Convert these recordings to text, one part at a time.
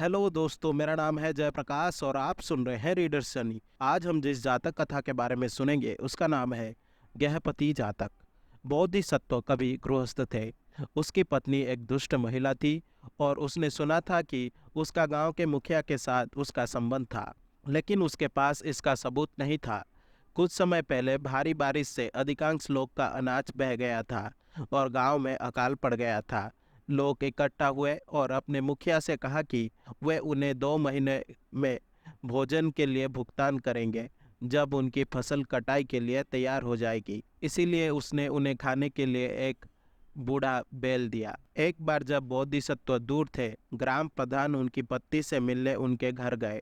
Hello दोस्तों, मेरा नाम है जयप्रकाश और आप सुन रहे हैं रीडर सनी। आज हम जिस जातक कथा के बारे में सुनेंगे उसका नाम है गृहपति जातक। बोधिसत्व कवि गृहस्थ थे। उसकी पत्नी एक दुष्ट महिला थी और उसने सुना था कि उसका गांव के मुखिया के साथ उसका संबंध था, लेकिन उसके पास इसका सबूत नहीं था। कुछ समय पहले भारी बारिश से अधिकांश लोग का अनाज बह गया था और गांव में अकाल पड़ गया था। लोग इकट्ठा हुए और अपने मुखिया से कहा कि वे उन्हें 2 महीने में भोजन के लिए भुगतान करेंगे जब उनकी फसल कटाई के लिए तैयार हो जाएगी। इसीलिए उसने उन्हें खाने के लिए एक बूढ़ा बैल दिया। एक बार जब बोधिसत्व दूर थे, ग्राम प्रधान उनकी पत्नी से मिलने उनके घर गए।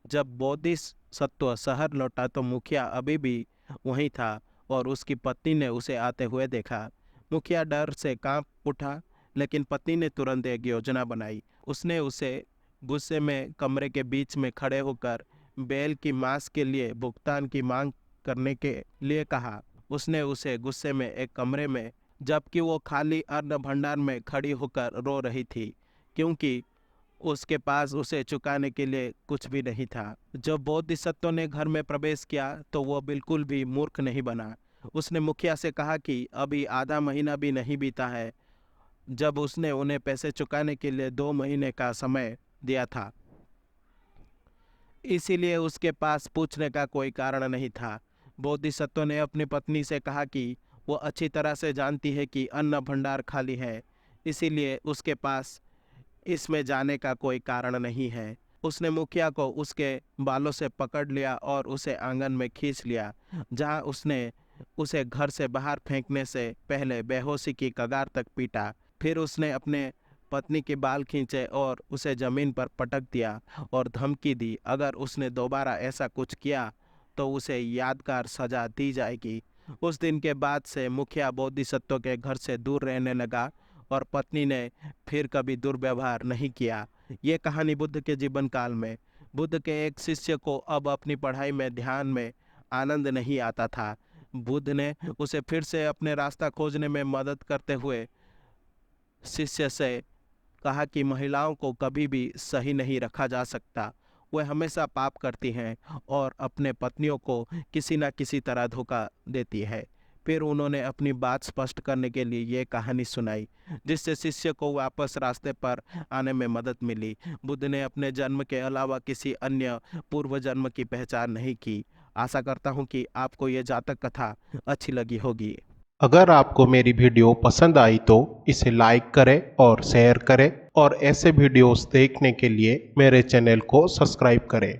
जब बोधिसत्व शहर लौटा तो मुखिया अभी भी वहीं था और उसकी पत्नी ने उसे आते हुए देखा। मुखिया डर से कांप उठा, लेकिन पत्नी ने तुरंत एक योजना बनाई। उसने उसे गुस्से में कमरे के बीच में खड़े होकर बैल की मांस के लिए भुगतान की मांग करने के लिए कहा। उसने उसे गुस्से में एक कमरे में, जबकि वो खाली अन्न भंडार में खड़ी होकर रो रही थी, क्योंकि उसके पास उसे चुकाने के लिए कुछ भी नहीं था। जब बोधिसत्व ने घर में प्रवेश किया तो वो बिल्कुल भी मूर्ख नहीं बना। उसने मुखिया से कहा कि अभी आधा महीना भी नहीं बीता है जब उसने उन्हें पैसे चुकाने के लिए 2 महीने का समय दिया था, इसीलिए उसके पास पूछने का कोई कारण नहीं था। बोधिसत्व ने अपनी पत्नी से कहा कि वो अच्छी तरह से जानती है कि अन्न भंडार खाली है, इसीलिए उसके पास इसमें जाने का कोई कारण नहीं है। उसने मुखिया को उसके बालों से पकड़ लिया और उसे आंगन में खींच लिया, जहां उसने उसे घर से बाहर फेंकने से पहले बेहोशी की कगार तक पीटा। फिर उसने अपने पत्नी के बाल खींचे और उसे जमीन पर पटक दिया और धमकी दी, अगर उसने दोबारा ऐसा कुछ किया तो उसे यादगार सजा दी जाएगी। उस दिन के बाद से मुखिया बोधिसत्व के घर से दूर रहने लगा और पत्नी ने फिर कभी दुर्व्यवहार नहीं किया। ये कहानी बुद्ध के जीवन काल में। बुद्ध के एक शिष्य को अब अपनी पढ़ाई में ध्यान में आनंद नहीं आता था। बुद्ध ने उसे फिर से अपने रास्ता खोजने में मदद करते हुए शिष्य से कहा कि महिलाओं को कभी भी सही नहीं रखा जा सकता। वे हमेशा पाप करती हैं और अपने पत्नियों को किसी न किसी तरह धोखा देती है। फिर उन्होंने अपनी बात स्पष्ट करने के लिए ये कहानी सुनाई, जिससे शिष्य को वापस रास्ते पर आने में मदद मिली। बुद्ध ने अपने जन्म के अलावा किसी अन्य पूर्व जन्म की पहचान नहीं की। आशा करता हूँ कि आपको ये जातक कथा अच्छी लगी होगी। अगर आपको मेरी वीडियो पसंद आई तो इसे लाइक करें और शेयर करें और ऐसे वीडियोस देखने के लिए मेरे चैनल को सब्सक्राइब करें।